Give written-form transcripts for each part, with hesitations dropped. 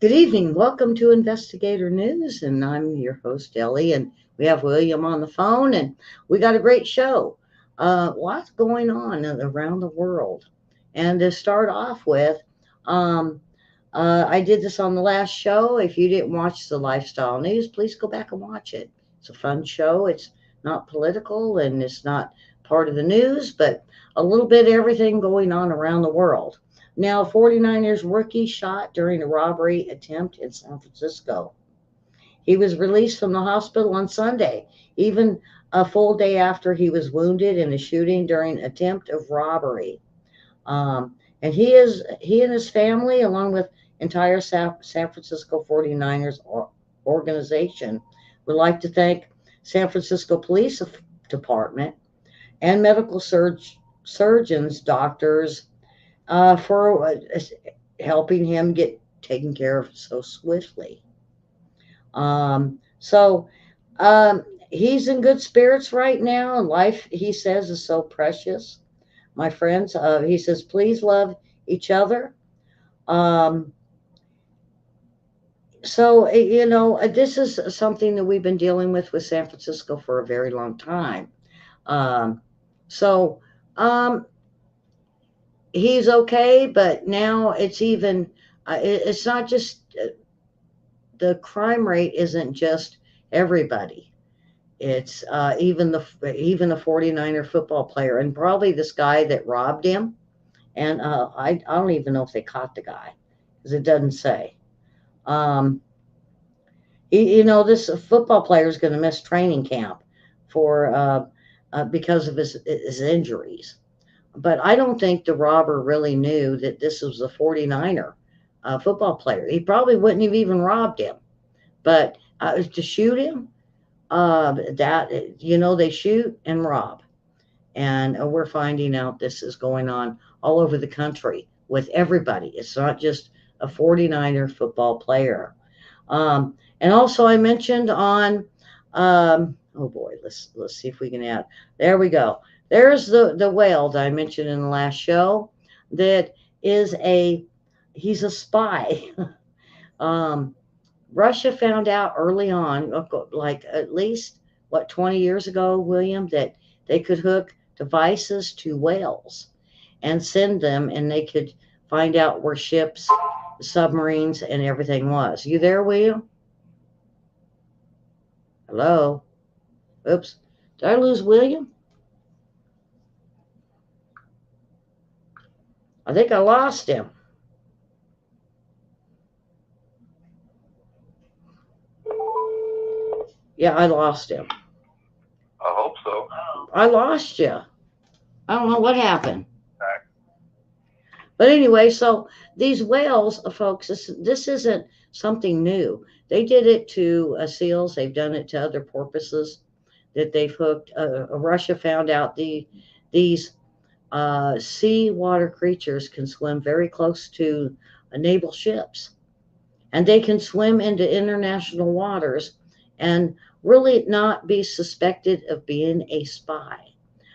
Good evening. Welcome to Investigator News, and I'm your host, Ellie, and we have William on the phone, and we got a great show. Lots going on around the world. And to start off with, um, I did this on the last show. If you didn't watch the lifestyle news, please go back and watch it. It's a fun show. It's not political and it's not part of the news, but a little bit of everything going on around the world. Now, 49ers rookie shot during a robbery attempt in San Francisco. He was released from the hospital on Sunday, even a full day after he was wounded in a shooting during attempt of robbery. And he and his family, along with entire San Francisco 49ers organization, would like to thank San Francisco Police Department and medical surgeons, doctors, for helping him get taken care of so swiftly. So he's in good spirits right now. Life, he says, is so precious. My friends, he says, please love each other. Um, this is something that we've been dealing with San Francisco for a very long time. Um, so um, he's okay, but now it's not just the crime rate isn't just everybody. It's even the 49er football player and probably this guy that robbed him. And I don't even know if they caught the guy because it doesn't say. Um, this football player is going to miss training camp for because of his injuries. But I don't think the robber really knew that this was a 49er football player. He probably wouldn't have even robbed him. But to shoot him, they shoot and rob. And we're finding out this is going on all over the country with everybody. It's not just a 49er football player. And also, I mentioned on, oh boy, let's see if we can add. There we go. There's the whale that I mentioned in the last show. That is he's a spy. um, Russia found out early on, like at least 20 years ago, William, that they could hook devices to whales and send them, and they could find out where ships, submarines, and everything was. You there, William? Hello? Oops. Did I lose William? I think I lost him. Yeah, I lost him. I hope so. I lost you. I don't know what happened. Okay. But anyway, so these whales, folks, this isn't something new. They did it to seals. They've done it to other porpoises that they've hooked. Russia found out these sea water creatures can swim very close to naval ships, and they can swim into international waters and really not be suspected of being a spy.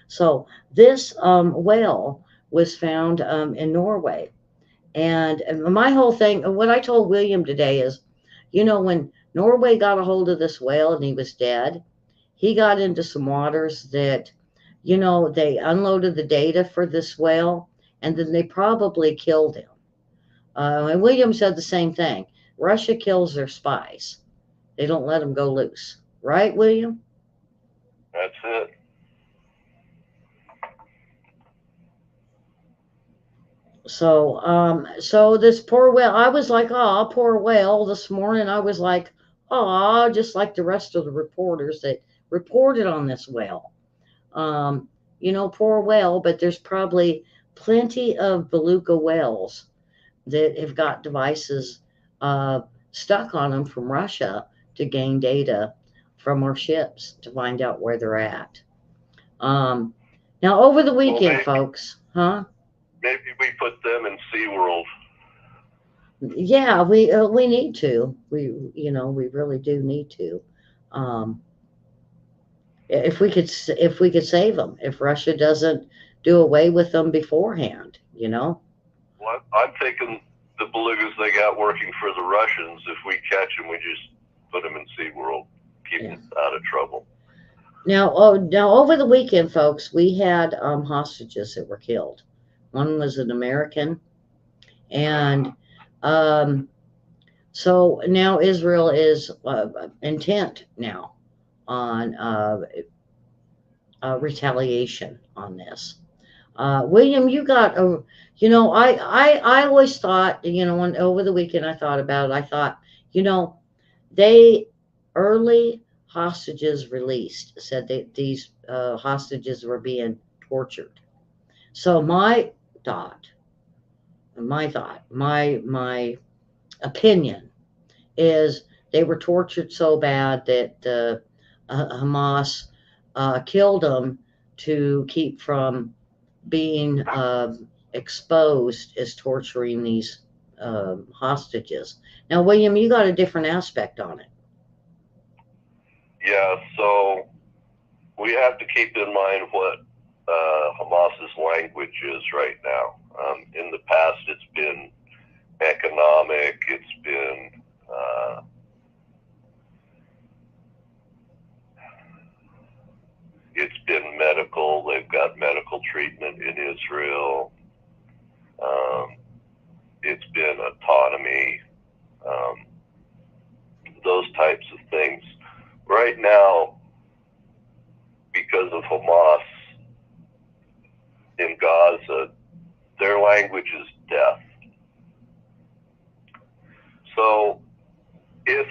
So this whale was found in Norway. And my whole thing, what I told William today is, when Norway got a hold of this whale and he was dead, he got into some waters that, they unloaded the data for this whale and then they probably killed him. And William said the same thing. Russia kills their spies. They don't let them go loose. Right, William? That's it. So this poor whale, I was like, oh, poor whale. This morning, I was like, oh, just like the rest of the reporters that reported on this whale. Um, poor whale, but there's probably plenty of beluga whales that have got devices uh, stuck on them from Russia to gain data from our ships to find out where they're at. Um, Now, over the Well, weekend, folks, huh? maybe we put them in SeaWorld. Yeah, we need to. We really do need to. Um, if we could save them, if Russia doesn't do away with them beforehand. Well, I'm thinking the belugas they got working for the Russians, if we catch them, we just put them in SeaWorld, keep them out of trouble. Now, now over the weekend, folks, we had hostages that were killed. One was an American, and so now Israel is intent now on retaliation on this. William, you got a, you know, I always thought, you know, when over the weekend I thought about it, I thought, you know, they early hostages released said that these hostages were being tortured. So my opinion is they were tortured so bad that Hamas killed them to keep from being exposed as torturing these hostages. Now, William, you got a different aspect on it. Yeah, so we have to keep in mind what Hamas's language is right now. In the past, it's been economic, it's been medical. They've got medical treatment in Israel. It's been autonomy, those types of things. Right now, because of Hamas in Gaza, their language is death. So if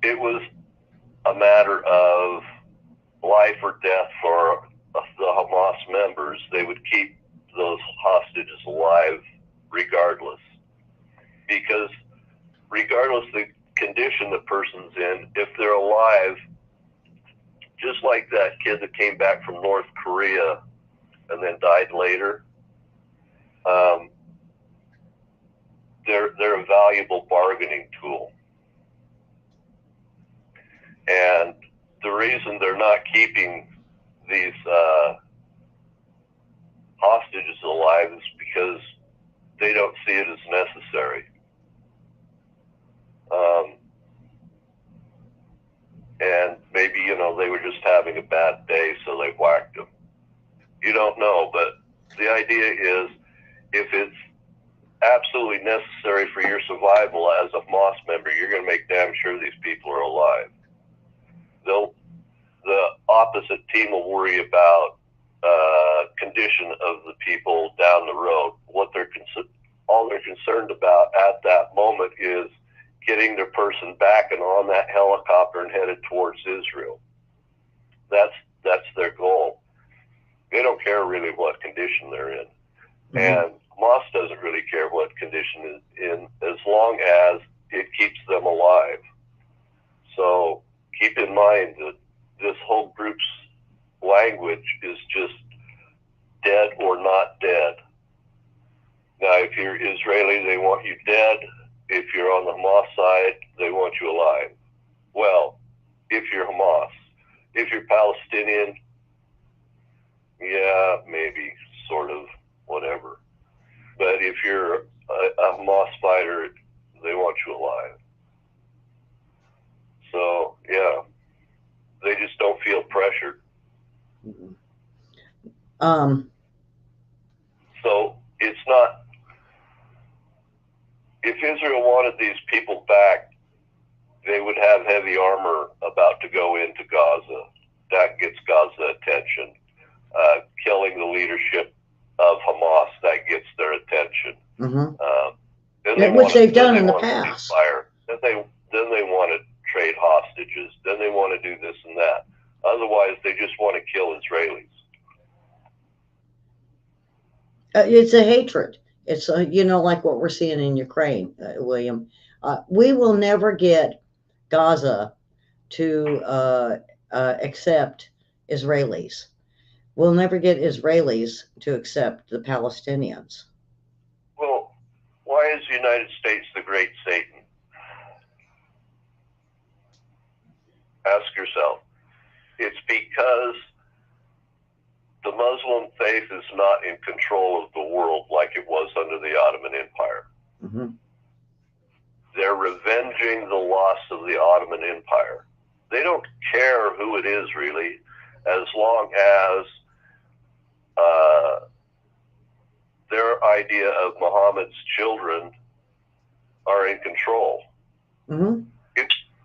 it was a matter of life or death for the Hamas members, they would keep those hostages alive regardless. Because regardless of the condition the person's in, if they're alive, just like that kid that came back from North Korea and then died later, they're a valuable bargaining tool. And the reason they're not keeping these hostages alive is because they don't see it as necessary. And maybe, you know, they were just having a bad day, so they whacked them. You don't know, but the idea is if it's absolutely necessary for your survival as a Hamas member, you're going to make damn sure these people are alive. The opposite team will worry about condition of the people down the road. All they're concerned about at that moment is getting their person back and on that helicopter and headed towards Israel. That's their goal. They don't care really what condition they're in. Mm-hmm. And Hamas doesn't really care what condition is in as long as it keeps them alive. So keep in mind that this whole group's language is just dead or not dead. Now, if you're Israeli, they want you dead. If you're on the Hamas side, they want you alive. Well, if you're Hamas. If you're Palestinian, yeah, maybe, sort of, whatever. But if you're a Hamas fighter, they want you alive. So, yeah, they just don't feel pressured. So it's not, if Israel wanted these people back, they would have heavy armor about to go into Gaza. That gets Gaza attention. Killing the leadership of Hamas, that gets their attention. Mm-hmm. Which they've done in the past. Then they want to trade hostages. Then they want to do this and that. Otherwise, they just want to kill Israelis. It's a hatred. It's you know, like what we're seeing in Ukraine, William. We will never get Gaza to accept Israelis. We'll never get Israelis to accept the Palestinians. Well, why is the United States the great Satan? Ask yourself. It's because the Muslim faith is is not in control of the world like it was under the Ottoman Empire. Mm-hmm. They're revenging the loss of the Ottoman Empire. They don't care who it is, really, as long as their idea of Muhammad's children are in control. Mm-hmm.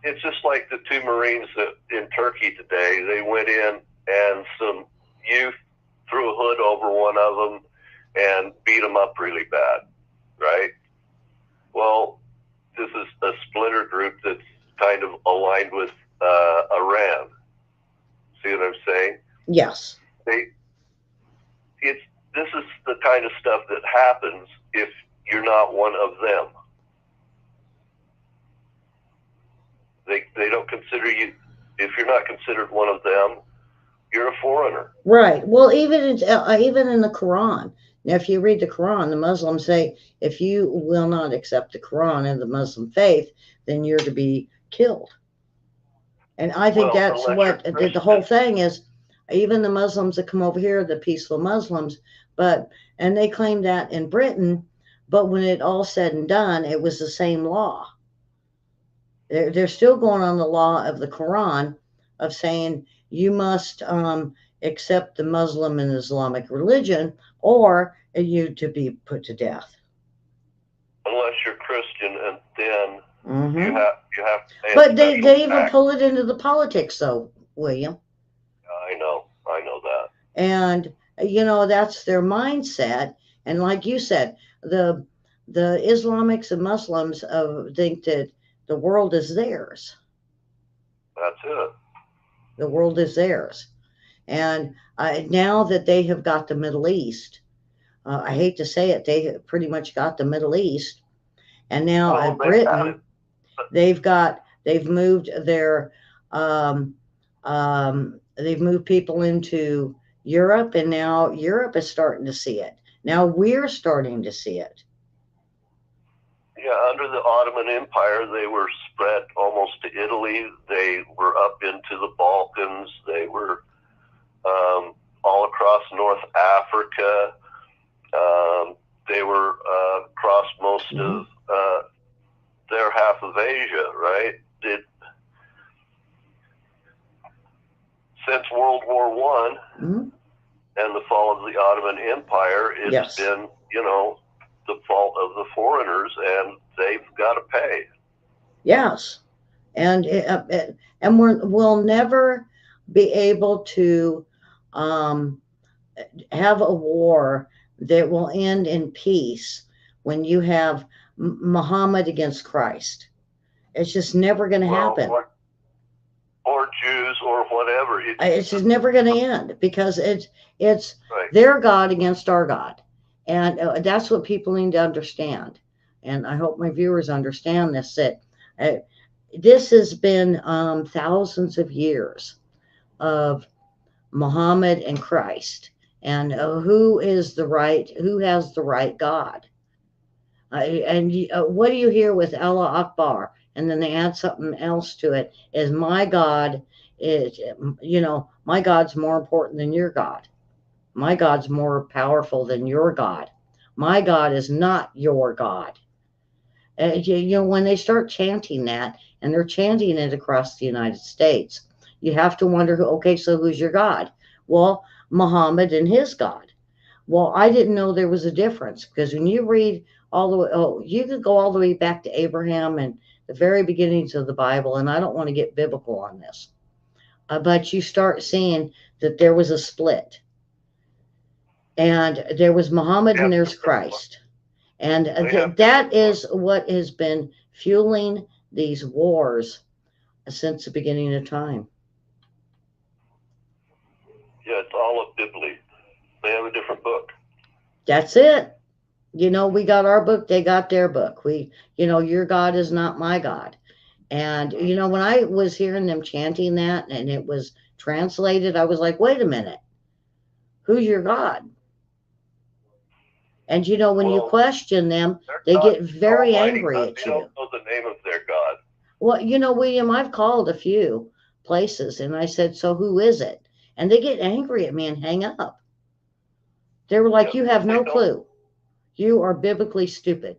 It's just like the two Marines that in Turkey today. They went in and some youth threw a hood over one of them and beat them up really bad, right? Well, this is a splinter group that's kind of aligned with Iran. See what I'm saying? Yes. This is the kind of stuff that happens if you're not one of them. They don't consider you, if you're not considered one of them, you're a foreigner. Right. Well, even in the Quran. Now, if you read the Quran, the Muslims say, if you will not accept the Quran and the Muslim faith, then you're to be killed. And I think that's what the whole thing is. Even the Muslims that come over here, the peaceful Muslims, and they claim that in Britain, but when it all said and done, it was the same law. They're still going on the law of the Quran of saying you must accept the Muslim and Islamic religion, or you to be put to death. Unless you're Christian, and then mm-hmm. you have. But they even pull it into the politics, though, William. I know that. And that's their mindset. And like you said, the Islamics and Muslims think that the world is theirs. That's it. The world is theirs. And now that they have got the Middle East, I hate to say it, they pretty much got the Middle East. And now Britain, they've moved their, they've moved people into Europe, and now Europe is starting to see it. Now we're starting to see it. Yeah, under the Ottoman Empire, they were spread almost to Italy. They were up into the Balkans. They were all across North Africa. They were across most of their half of Asia, right? Since World War I and the fall of the Ottoman Empire, it's been, the fault of the foreigners, and they've got to pay. Yes, and we'll never be able to have a war that will end in peace when you have Muhammad against Christ. It's just never going to happen. Or Jews or whatever. It's just never going to end, because it's right. Their God against our God. And that's what people need to understand. And I hope my viewers understand this, that this has been thousands of years of Muhammad and Christ. And who has the right God? What do you hear with Allah Akbar? And then they add something else to it, is my God is, my God's more important than your God. My God's more powerful than your God. My God is not your God. When they start chanting that, and they're chanting it across the United States, you have to wonder, so who's your God? Well, Muhammad and his God. Well, I didn't know there was a difference, because when you read all the way, you could go all the way back to Abraham and the very beginnings of the Bible, and I don't want to get biblical on this, but you start seeing that there was a split. And there was Muhammad and there's Christ. And that is what has been fueling these wars since the beginning of time. Yeah, it's all a Bibli. They have a different book. That's it. We got our book, they got their book. Your God is not my God. And, when I was hearing them chanting that and it was translated, I was like, wait a minute. Who's your God? And when you question them, they get very angry at you. They don't know the name of their God. Well, William, I've called a few places and I said, so who is it? And they get angry at me and hang up. They were like, Yeah, you but have they no don't. clue. You are biblically stupid.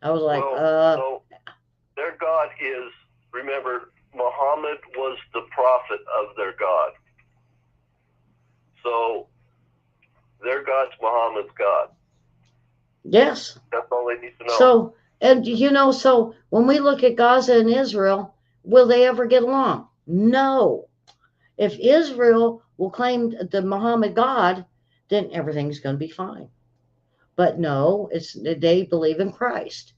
I was like, Well, so their God is, remember, Muhammad was the prophet of their God. So their God's Muhammad's God. yes. That's all they need to know. So, and so when we look at Gaza and Israel, will they ever get along? No. If Israel will claim the Muhammad God, then everything's going to be fine. But no, it's they believe in Christ,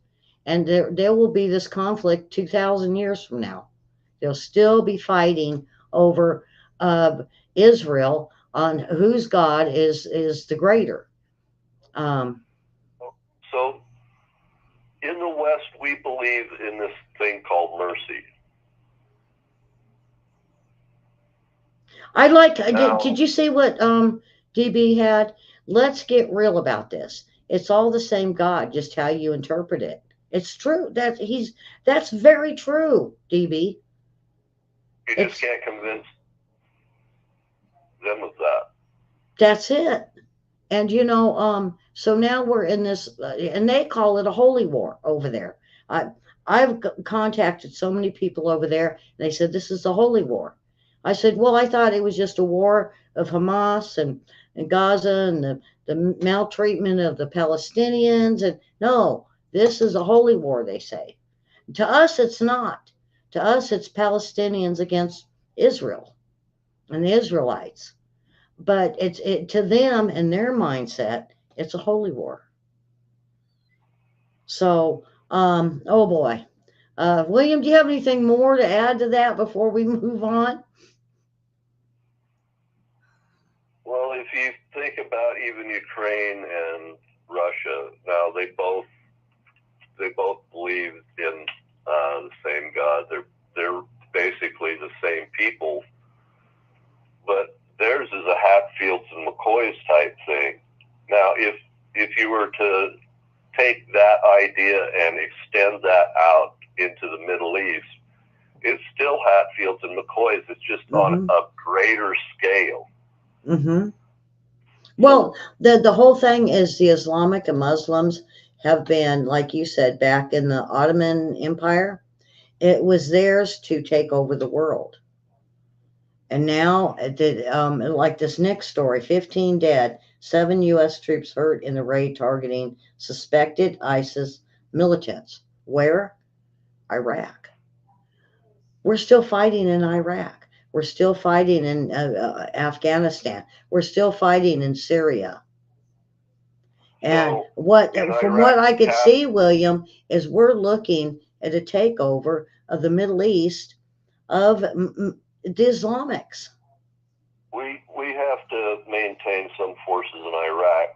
and there will be this conflict 2,000 years from now. They'll still be fighting over Israel on whose God is the greater. Um, So in the West, we believe in this thing called mercy. I like. Now, Did you see what DB had? Let's get real about this. It's all the same God, just how you interpret it. It's true. That's very true, DB. you just It's can't convince them of that. that's it. And so now we're in this, and they call it a holy war over there. I I've contacted so many people over there, and they said this is a holy war. I said, well, I thought it was just a war of Hamas and Gaza and the maltreatment of the Palestinians, and no, this is a holy war. They say to us, it's not. To us, it's Palestinians against Israel and the Israelites, but to them and their mindset, it's a holy war. So, oh boy, William, do you have anything more to add to that before we move on? Well, if you think about even Ukraine and Russia, now they both believe in the same God. They're basically the same people, but theirs is a Hatfields and McCoys type thing. Now, if you were to take that idea and extend that out into the Middle East, it's still Hatfields and McCoys. It's just on Mm-hmm. a greater scale. Mm-hmm. So Well, the whole thing is the Islamic and Muslims have been, like you said, back in the Ottoman Empire. It was theirs to take over the world. And now, like this next story, 15 dead, 7 U.S. troops hurt in the raid targeting suspected ISIS militants. Where? Iraq. We're still fighting in Iraq. We're still fighting in Afghanistan. We're still fighting in Syria. And so in from what Iraq, I could half see, William, is we're looking at a takeover of the Middle East of the Islamics. we have to maintain some forces in Iraq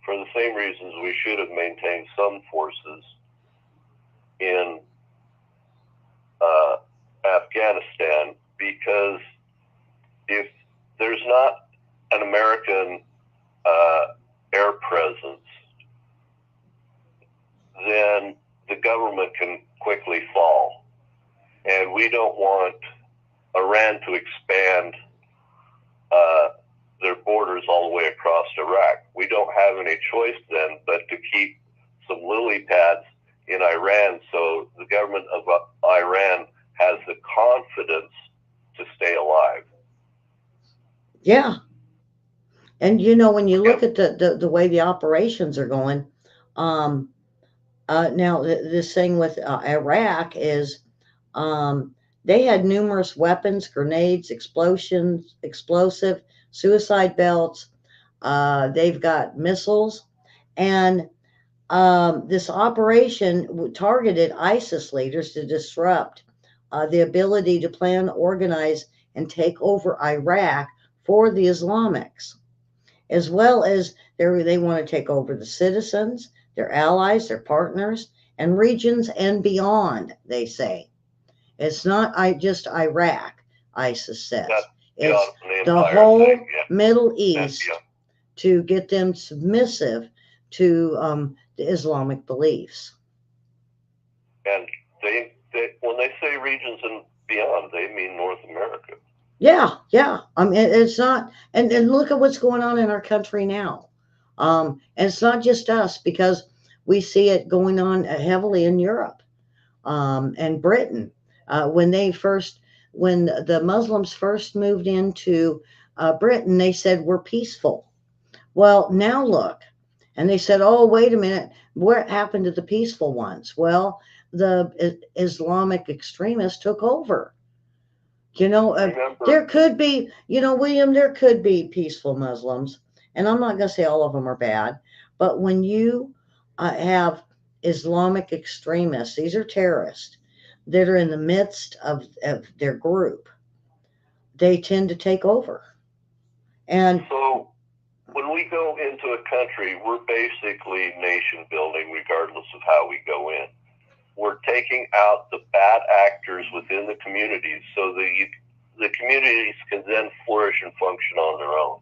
for the same reasons we should have maintained some forces in uh, Afghanistan, because if there's not an American uh, air presence, then the government can quickly fall. And we don't want Iran to expand uh, their borders all the way across Iraq. We don't have any choice then but to keep some lily pads in Iran, so the government of Iran has the confidence to stay alive. Yeah. And when you look Yep. at the way the operations are going, um, now this thing with Iraq is they had numerous weapons, grenades, explosions, explosive, suicide belts. They've got missiles, and this operation targeted ISIS leaders to disrupt the ability to plan, organize, and take over Iraq for the Islamics, as well as they want to take over the citizens, their allies, their partners, and regions and beyond, they say. It's not just Iraq, ISIS says. That's the It's Ottoman the Empire thing. whole Yeah. Middle And, East yeah. to get them submissive to the Islamic beliefs. And they when they say regions and beyond, they mean North America. Yeah, yeah. I mean, it's not, and look at what's going on in our country now. And it's not just us, because we see it going on heavily in Europe, and Britain. When when the Muslims first moved into Britain, they said we're peaceful. Well, now look, and they said, "Oh, wait a minute, what happened to the peaceful ones?" Well, the Islamic extremists took over. You know, Remember, there could be, William, there could be peaceful Muslims, and I'm not going to say all of them are bad, but when you have Islamic extremists, these are terrorists that are in the midst of their group, they tend to take over. And so when we go into a country, we're basically nation building regardless of how we go in. We're taking out the bad actors within the communities so that the communities can then flourish and function on their own.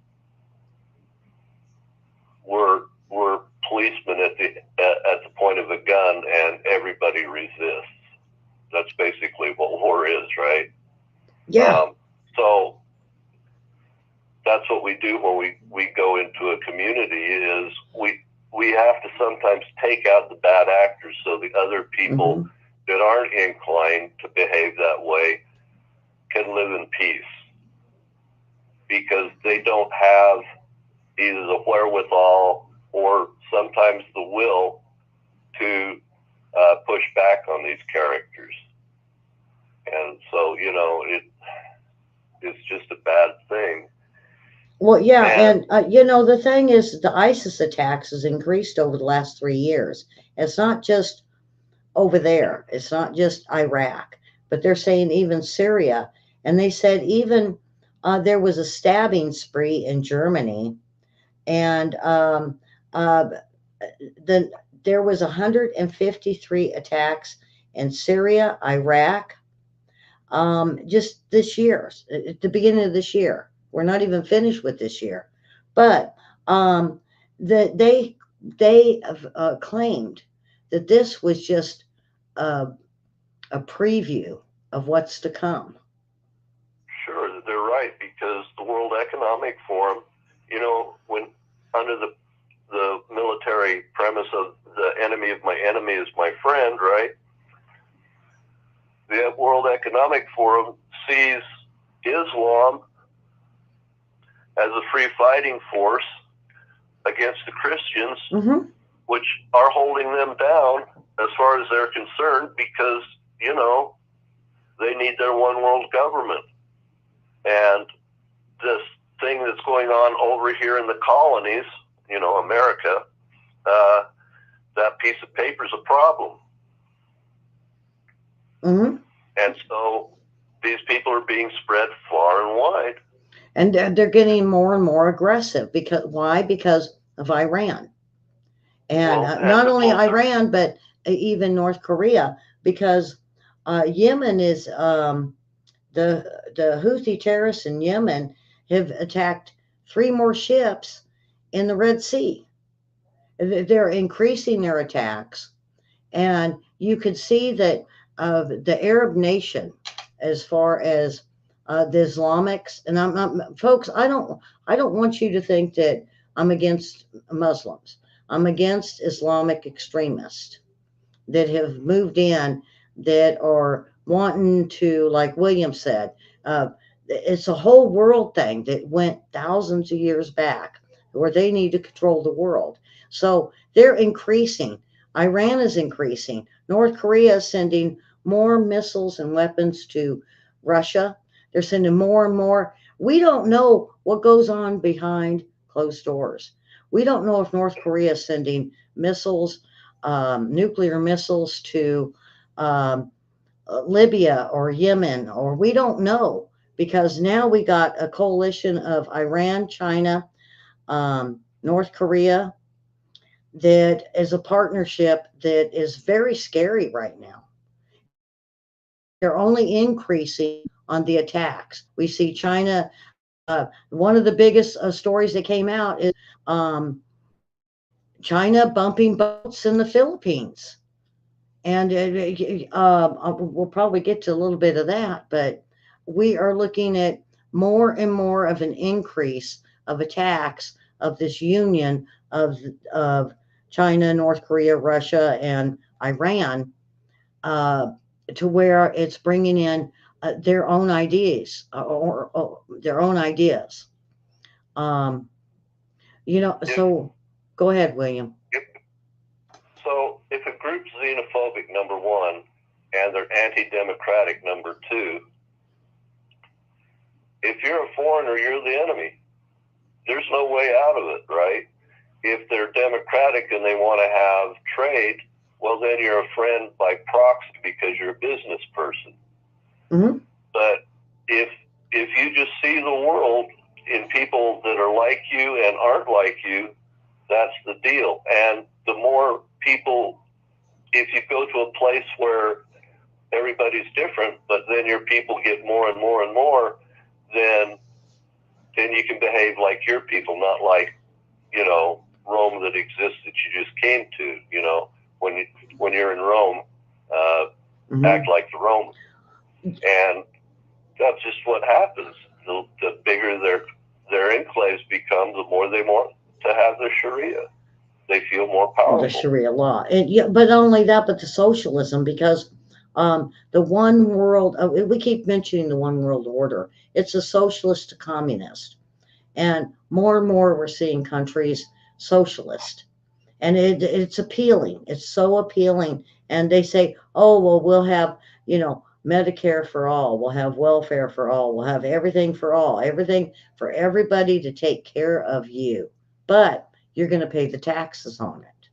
We're policemen at the point of a gun, and everybody resists. That's basically what war is, right? yeah, So that's what we do when we go into a community is we have to sometimes take out the bad actors so the other people hmm that aren't inclined to behave that way can live in peace, because they don't have either the wherewithal or sometimes the will to push back on these characters. And so, it's just a bad thing. well, yeah, And and the thing is, the ISIS attacks has increased over the last 3 years. It's not just over there. It's not just Iraq, but they're saying even Syria. And they said even there was a stabbing spree in Germany, and uh, the there was 153 attacks in Syria, Iraq, just this year, at the beginning of this year. We're not even finished with this year, but um, they have claimed that this was just a, a preview of what's to come. sure, they're right, because the World Economic Forum, when under the military premise of the enemy of my enemy is my friend, right? The World Economic Forum sees Islam as a free fighting force against the Christians, hmm which are holding them down as far as they're concerned, because, they need their one world government. And this thing that's going on over here in the colonies, America, that piece of paper is a problem. hmm And so these people are being spread far and wide. And they're getting more and more aggressive. Because why? Because of Iran. And Well, and not to only both, Iran, but even North Korea, because Yemen is the Houthi terrorists in Yemen have attacked three more ships in the Red Sea. They're increasing their attacks, and you could see that the Arab nation, as far as the Islamics, and folks, I don't want you to think that I'm against Muslims. I'm against Islamic extremists that have moved in, that are wanting to, like William said, it's a whole world thing that went thousands of years back, where they need to control the world. So they're increasing. Iran is increasing. North Korea is sending more missiles and weapons to Russia. They're sending more and more. We don't know what goes on behind closed doors. We don't know if North Korea is sending missiles, nuclear missiles to um, Libya or Yemen, or we don't know, because now we got a coalition of Iran, China, North Korea, that is a partnership that is very scary right now. They're only increasing on the attacks. We see China. One of the biggest stories that came out is um, China bumping boats in the Philippines. And we'll probably get to a little bit of that, but we are looking at more and more of an increase of attacks of this union of China, North Korea, Russia, and Iran, uh, to where it's bringing in their own ideas, or their own ideas. Um, If, so go ahead, William. if so, if a group's xenophobic, number one, and they're anti-democratic, number two, if you're a foreigner, you're the enemy. There's no way out of it, right? If they're democratic and they want to have trade, well, then you're a friend by proxy because you're a business person. Mm-hmm. But if you just see the world in people that are like you and aren't like you, that's the deal. And the more people, if you go to a place where everybody's different, but then your people get more and more and more, then you can behave like your people, not like, Rome that exists that you just came to. When you're in Rome, Mm-hmm. act like the Romans. And that's just what happens. The bigger their enclaves become, the more they want to have their Sharia. They feel more powerful. The Sharia law, yeah, but not only that, but the socialism, because the one world, we keep mentioning the one world order. It's a socialist to communist, and more we're seeing countries socialist, and it's appealing. It's so appealing, and they say, oh well, we'll have Medicare for all, we'll have welfare for all, we'll have everything for all, everything for everybody to take care of you, but you're going to pay the taxes on it.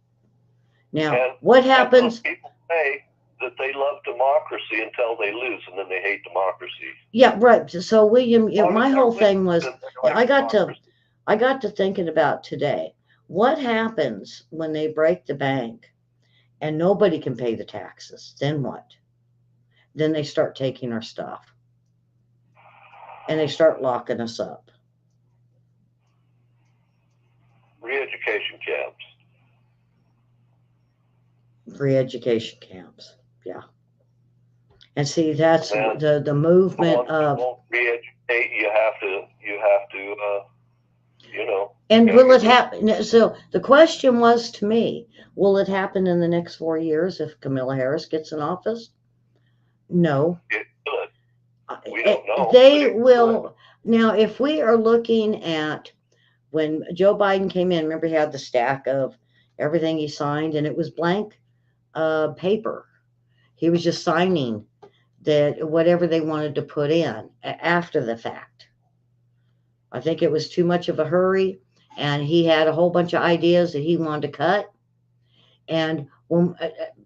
Now, And what those happens? people say that they love democracy until they lose, and then they hate democracy. Yeah, right. So, William, As long as my they're whole with thing it, was, then they like I got to, democracy. I got to thinking about today. What happens when they break the bank and nobody can pay the taxes? Then what? Then they start taking our stuff and they start locking us up. Re-education camps. Free education camps. Yeah. And see, that's And the the movement ones that of. won't re-educate, you have to, And gotta will get it rid of happen? So the question was to me, will it happen in the next 4 years if Kamala Harris gets in office? No. it. Good. We don't know, but They it could. will. Now, if we are looking at when Joe Biden came in, remember he had the stack of everything he signed, and it was blank paper. He was just signing that whatever they wanted to put in after the fact. I think it was too much of a hurry, and he had a whole bunch of ideas that he wanted to cut. And when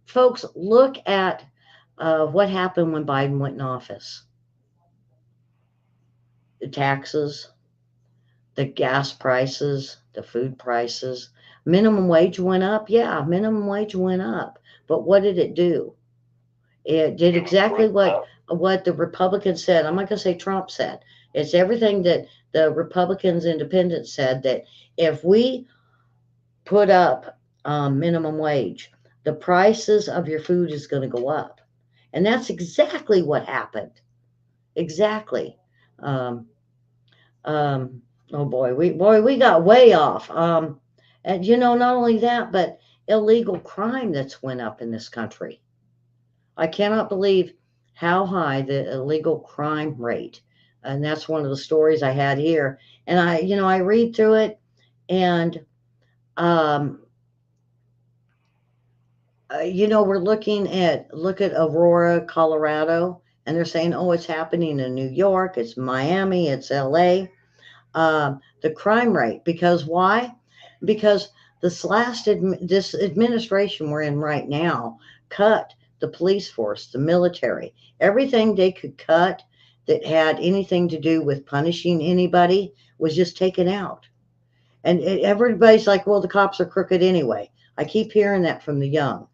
folks look at what happened when Biden went in office, the taxes, the gas prices, the food prices, minimum wage went up. Yeah, minimum wage went up. But what did it do? It did It was exactly brutal. what the Republicans said. I'm not going to say Trump said. It's everything that the Republicans, independents said, that if we put up minimum wage, the prices of your food is going to go up. And that's exactly what happened. Exactly. Um, oh boy, we got way off. And not only that, but illegal crime that's went up in this country. I cannot believe how high the illegal crime rate. And that's one of the stories I had here. And I read through it, and um, we're look at Aurora, Colorado, and they're saying, oh, it's happening in New York, it's Miami, it's LA. The crime rate, because why? Because this administration we're in right now cut the police force, the military, everything they could cut that had anything to do with punishing anybody was just taken out. And everybody's like, well, the cops are crooked anyway. I keep hearing that from the young.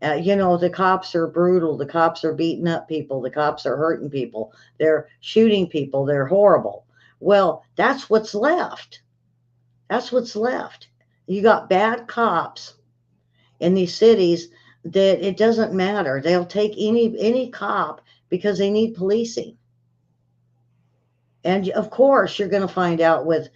The cops are brutal. The cops are beating up people. The cops are hurting people. They're shooting people. They're horrible. Well, that's what's left. That's what's left. You got bad cops in these cities that it doesn't matter. They'll take any cop because they need policing. And of course, you're going to find out with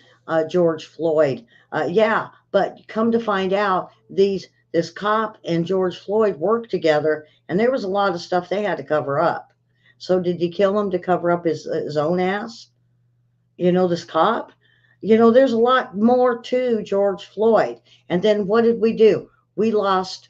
George Floyd. Yeah, But come to find out, this cop and George Floyd worked together, and there was a lot of stuff they had to cover up. So did he kill him to cover up his own ass? This cop. There's a lot more to George Floyd. And then what did we do? We lost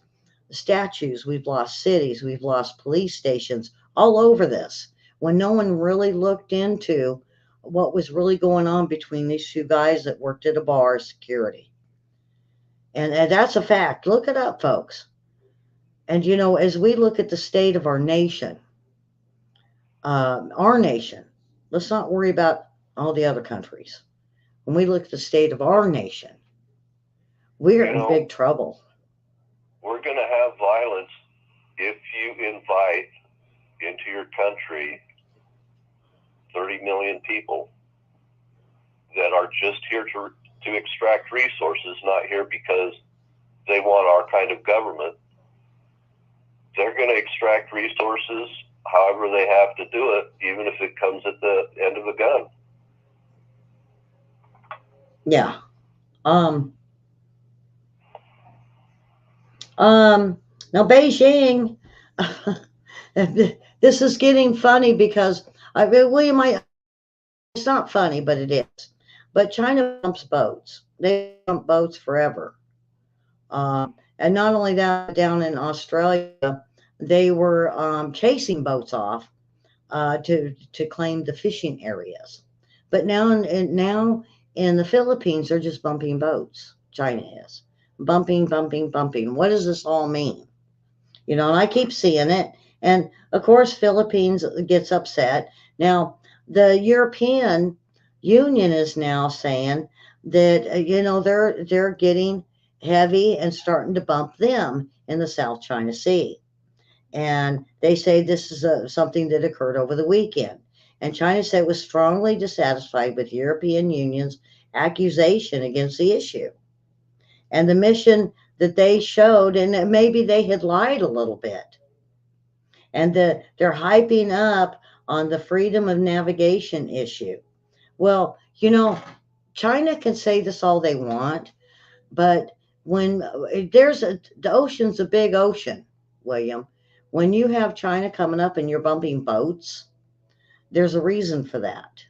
statues, we've lost cities, we've lost police stations all over this when no one really looked into what was really going on between these two guys that worked at a bar as security. And that's a fact. Look it up, folks. And as we look at the state of our nation, let's not worry about all the other countries. When we look at the state of our nation, we're You in know, big trouble. we're going to have violence if you invite into your country 30 million people that are just here to extract resources, not here because they want our kind of government. They're going to extract resources however they have to do it, even if it comes at the end of a gun. Yeah. Um. Now Beijing. This is getting funny because William, it's not funny, but it is. But China bumps boats. They bump boats forever. And not only that, down in Australia, they were chasing boats off to claim the fishing areas. But now in the Philippines, they're just bumping boats. China is bumping, bumping, bumping. What does this all mean? And I keep seeing it. And of course, Philippines gets upset. Now, the European Union is now saying that they're getting heavy and starting to bump them in the South China Sea. And they say this is something that occurred over the weekend. And China said it was strongly dissatisfied with European Union's accusation against the issue. And the mission that they showed, and maybe they had lied a little bit. And they're hyping up on the freedom of navigation issue. Well, China can say this all they want, but when the ocean's a big ocean, William. When you have China coming up and you're bumping boats, there's a reason for that.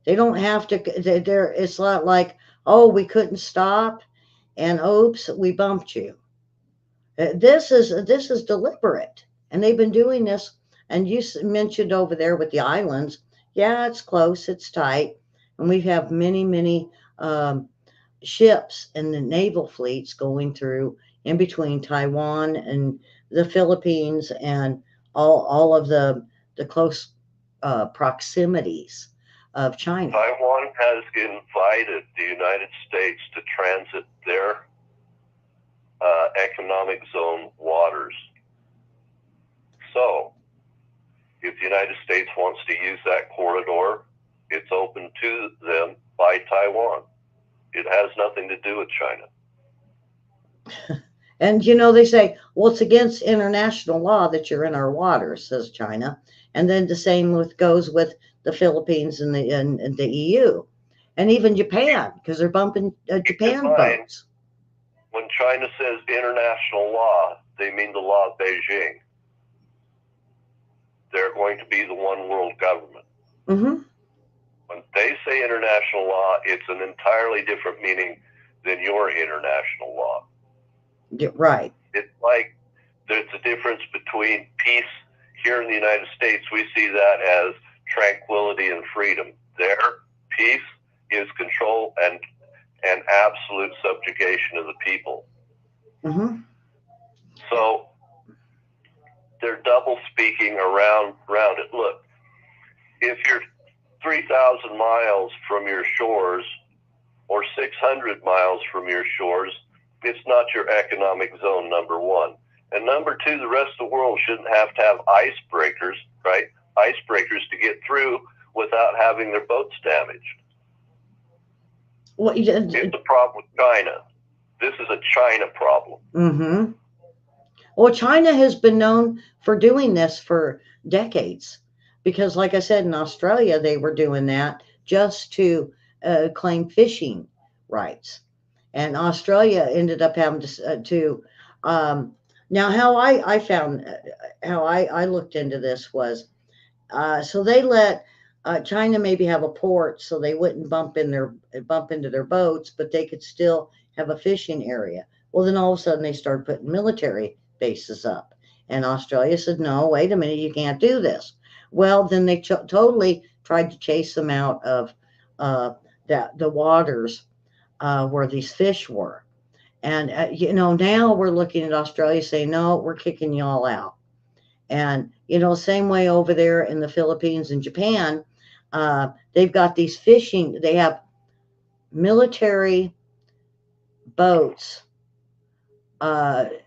They don't have to. It's not like, oh, we couldn't stop, and oops, we bumped you. This is deliberate, and they've been doing this. And you mentioned over there with the islands. Yeah, it's close, it's tight, and we have many um, ships and the naval fleets going through in between Taiwan and the Philippines and all of the close proximities of China. Taiwan has invited the United States to transit their economic zone waters. So, if the United States wants to use that corridor, it's open to them by Taiwan. It has nothing to do with China. And they say, well, it's against international law that you're in our waters, says China. And then the same goes with the Philippines and the EU, and even Japan, because they're bumping Japan boats. When China says international law, they mean the law of Beijing. They're going to be the one world government. Mm-hmm. When they say international law, it's an entirely different meaning than your international law. Yeah, right. It's like there's a difference between peace. Here in the United States, we see that as tranquility and freedom. Their peace is control and absolute subjugation of the people. Mm-hmm. So they're double speaking around it. Look, if you're 3,000 miles from your shores or 600 miles from your shores, it's not your economic zone, number one. And number two, the rest of the world shouldn't have to have icebreakers, right? Icebreakers to get through without having their boats damaged. Well, it's a problem with China. This is a China problem. Mm-hmm. Well, China has been known for doing this for decades because, like I said, in Australia, they were doing that just to claim fishing rights. and Australia ended up having to now how I found how I looked into this was so they let China maybe have a port so they wouldn't bump into their boats, but they could still have a fishing area. Well, then all of a sudden they started putting military bases up, and Australia said, "No, wait a minute, you can't do this." Well, then they totally tried to chase them out of uh, the waters where these fish were. And now we're looking at Australia saying, "No, we're kicking y'all out." And, same way over there in the Philippines and Japan, they've got these they have military boats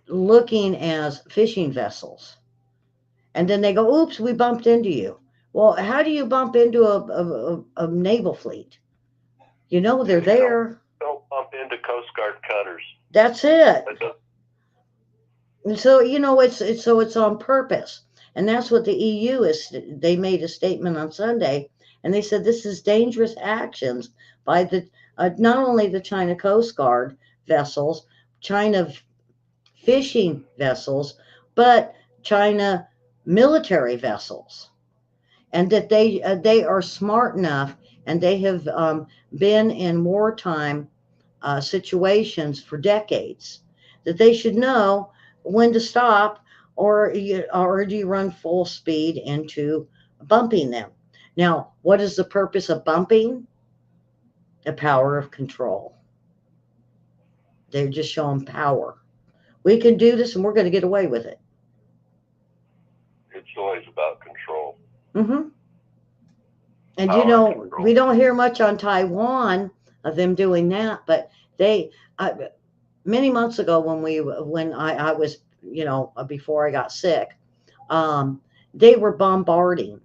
looking as fishing vessels. And then they go, "Oops, we bumped into you." Well, how do you bump into a naval fleet? They're You there. don't bump into Coast Guard cutters. That's it. And so it's on purpose, and that's what the EU is. They made a statement on Sunday, and they said this is dangerous actions by the not only the China Coast Guard vessels, China fishing vessels, but China military vessels, and that they are smart enough, and they have been in wartime situations for decades, that they should know when to stop, or do you run full speed into bumping them. Now, what is the purpose of bumping? The power of control. They're just showing power. We can do this and we're going to get away with it. It's always about control. Mm-hmm. And Control. we don't hear much on Taiwan of them doing that, but they many months ago when I was before I got sick, they were bombarding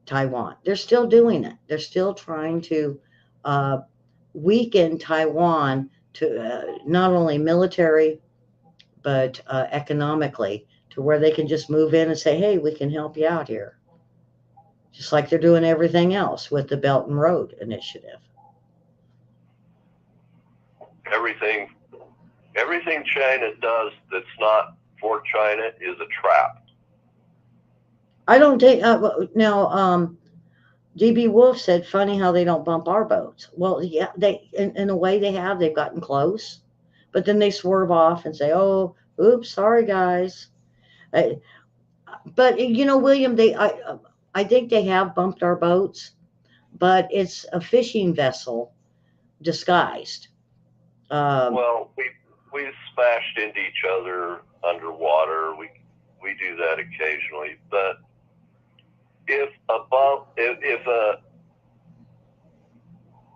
Taiwan. They're still doing it. They're still trying to uh, weaken Taiwan to not only military but economically, to where they can just move in and say, "Hey, we can help you out here," just like they're doing everything else with the Belt and Road Initiative. Everything China does that's not for China is a trap. I don't take now. DB Wolf said, "Funny how they don't bump our boats." Well, yeah, they in a way they have. They've gotten close, but then they swerve off and say, "Oh, oops, sorry guys." Uh, but William, I think they have bumped our boats, but it's a fishing vessel disguised. Well, we smashed into each other underwater. We do that occasionally, but if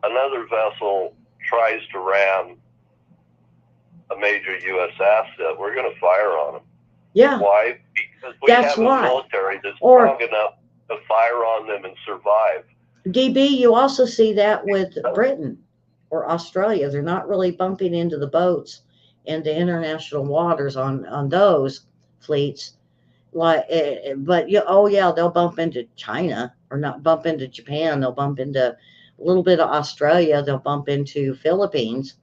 another vessel tries to ram a major U.S. asset, we're going to fire on them. Yeah. Why? Because we have a military that's strong enough to fire on them and survive. DB, you also see that with Britain or Australia. They're not really bumping into the boats in the international waters on those fleets. But they'll bump into China, or not bump into Japan. They'll bump into a little bit of Australia. They'll bump into Philippines.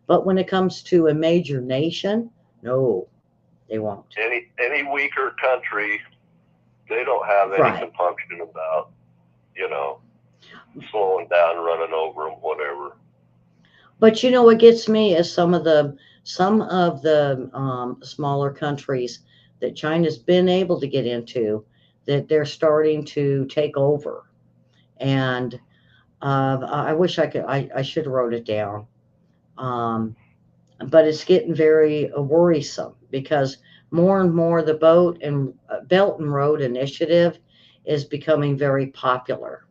But when it comes to a major nation, no, they won't. Any weaker country, they don't have any compunction about, slowing down, running over them, whatever. But what gets me is some of the smaller countries that China's been able to get into, that they're starting to take over. And I wish I should have wrote it down. But it's getting very worrisome, because more and more the Belt and Road Initiative is becoming very popular.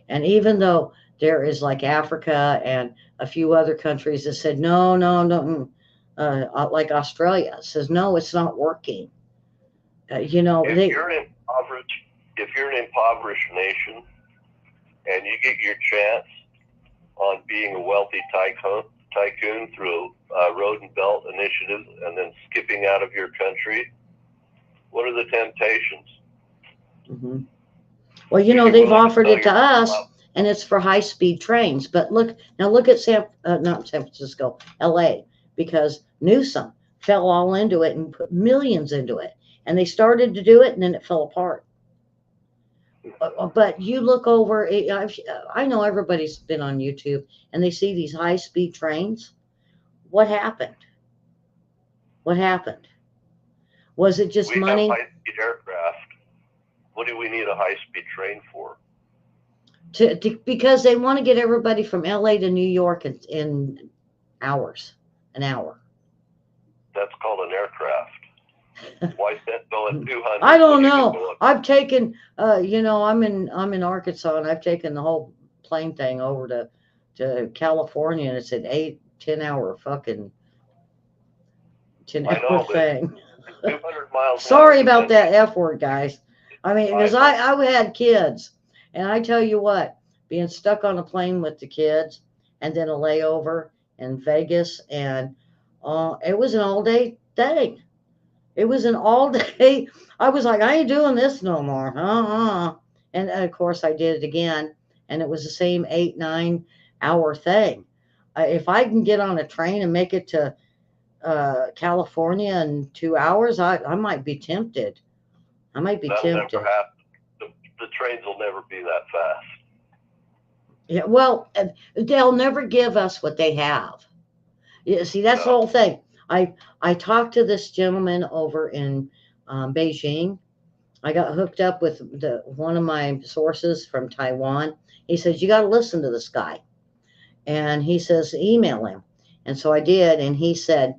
And even though there is like Africa and a few other countries that said, no, like Australia says, no, it's not working. If you're an impoverished nation and you get your chance on being a wealthy tycoon through a road and belt initiative and then skipping out of your country, what are the temptations? Mm-hmm. Well, they've offered it to us. and it's for high-speed trains. But look at not San Francisco, L.A., because Newsom fell all into it and put millions into it, and they started to do it, and then it fell apart. But you look over, I know everybody's been on YouTube, and they see these high-speed trains. What happened? What happened? Was it just We have money? high-speed aircraft. What do we need a high-speed train for? Because they want to get everybody from LA to New York in hours, an hour. That's called an aircraft. Why set go at 200? I don't know. I've taken, I'm in Arkansas, and I've taken the whole plane thing over to California, and it's an 10 hour fucking 10 hour thing. 200 miles. Sorry about that F word, guys. I mean, because I had kids, and I tell you what, being stuck on a plane with the kids, and then a layover in Vegas, and it was an all-day thing. It was an all-day. I was like, I ain't doing this no more. And of course, I did it again, and it was the same 8-9 hour thing. If I can get on a train and make it to California in 2 hours, I might be tempted. That'll never happen. The trains will never be that fast. Yeah, well, they'll never give us what they have. Yeah, see, that's the whole thing. I talked to this gentleman over in Beijing. I got hooked up with one of my sources from Taiwan. He says, you got to listen to this guy. And he says, email him. And so I did. And he said,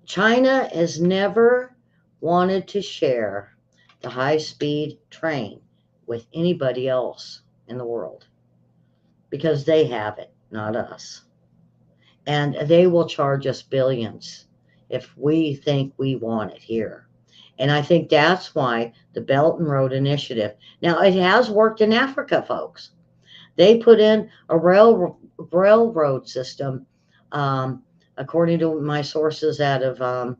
China has never wanted to share the high-speed train with anybody else in the world because they have it, not us. And they will charge us billions if we think we want it here. And I think that's why the Belt and Road Initiative, now it has worked in Africa, folks. They put in a railroad system, according to my sources out of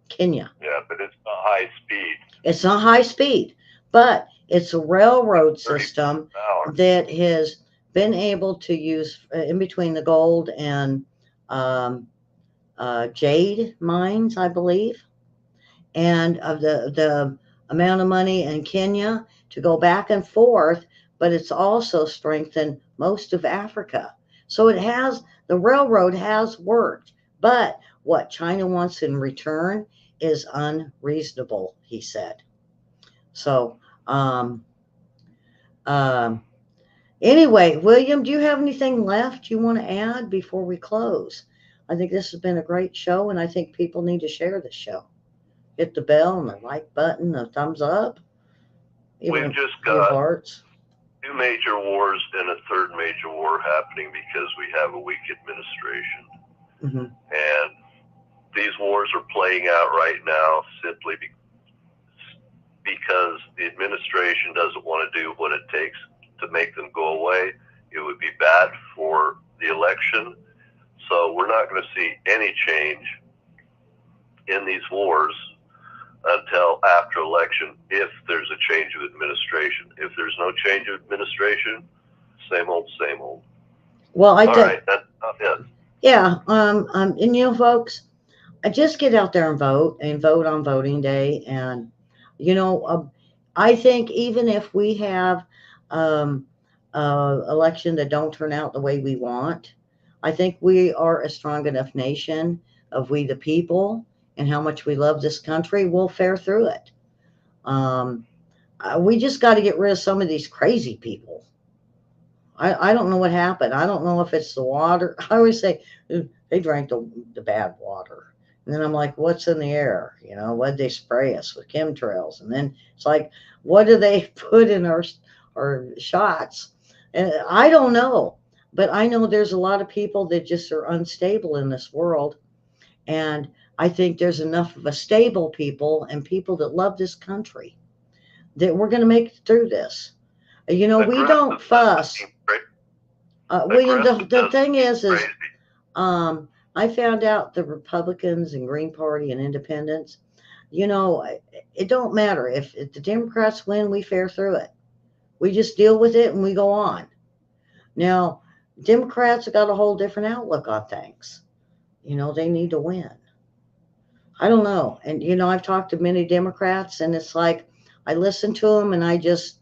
Kenya. Yeah, but it's not high speed. It's not high speed, but it's a railroad system that has been able to use in between the gold and jade mines, I believe, and of the amount of money in Kenya to go back and forth, but it's also strengthened most of Africa. So the railroad has worked, but what China wants in return is unreasonable, he said. So, anyway, William, do you have anything left you want to add before we close? I think this has been a great show, and I think people need to share this show. Hit the bell and the like button, the thumbs up. We've just got hearts. 2 major wars and a third major war happening because we have a weak administration. Mm-hmm. And these wars are playing out right now simply because the administration doesn't want to do what it takes to make them go away. It would be bad for the election. So we're not going to see any change in these wars until after election, if there's a change of administration. If there's no change of administration, same old, same old. Well, all right, that's not it. Yeah, and folks, just get out there and vote on voting day. And I think even if we have election that don't turn out the way we want, I think we are a strong enough nation of we the people and how much we love this country. We'll fare through it. We just got to get rid of some of these crazy people. I don't know what happened. I don't know if it's the water. I always say they drank the bad water. And then I'm like, what's in the air? What did they spray us with chemtrails? And then it's like, what do they put in our shots? And I don't know. But I know there's a lot of people that just are unstable in this world. And I think there's enough of a stable people and people that love this country that we're going to make it through this. We don't fuss. William, the thing is I found out the Republicans and Green Party and Independents, it don't matter. If the Democrats win, we fare through it. We just deal with it and we go on. Now, Democrats have got a whole different outlook on things. They need to win. I don't know. And, I've talked to many Democrats, and it's like I listen to them and I just,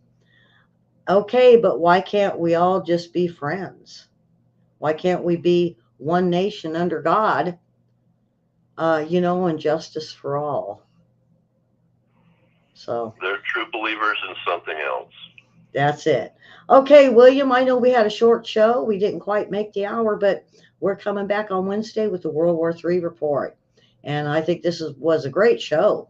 okay, but why can't we all just be friends? Why can't we be one nation under God, and justice for all? So they're true believers in something else. That's it. Okay, William, I know we had a short show. We didn't quite make the hour, but we're coming back on Wednesday with the World War III report. And I think this was a great show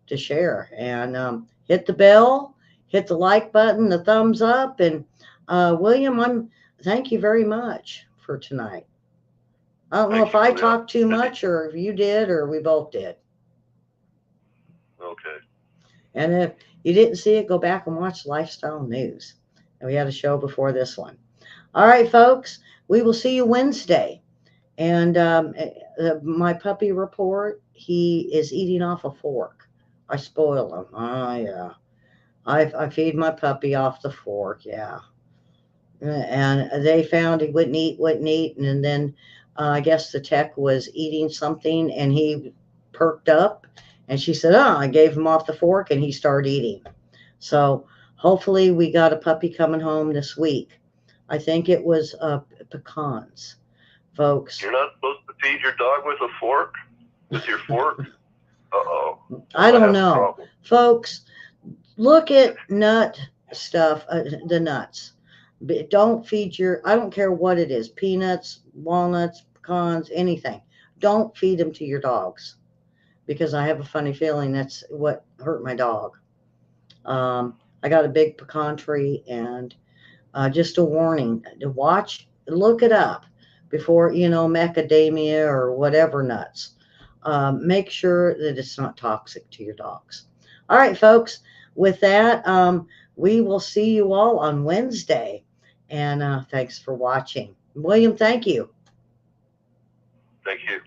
to share. And hit the bell, hit the like button, the thumbs up. And William, thank you very much for tonight. I don't know if I talked too much or if you did or we both did. Okay. And if you didn't see it, go back and watch Lifestyle News. And we had a show before this one. All right, folks, we will see you Wednesday. And my puppy report, he is eating off a fork. I spoil him. Oh, yeah. I feed my puppy off the fork, yeah. And they found he wouldn't eat. And then I guess the tech was eating something, and he perked up. And she said, I gave him off the fork, and he started eating. So hopefully we got a puppy coming home this week. I think it was pecans, folks. You're not supposed to feed your dog with a fork? With your fork? Uh-oh. I don't know. Folks, look at nut stuff, the nuts. Don't feed I don't care what it is, peanuts, walnuts, pecans, anything. Don't feed them to your dogs, because I have a funny feeling that's what hurt my dog. I got a big pecan tree, and just a warning to look it up before, macadamia or whatever nuts. Make sure that it's not toxic to your dogs. All right, folks, with that, we will see you all on Wednesday. And thanks for watching. William, thank you. Thank you.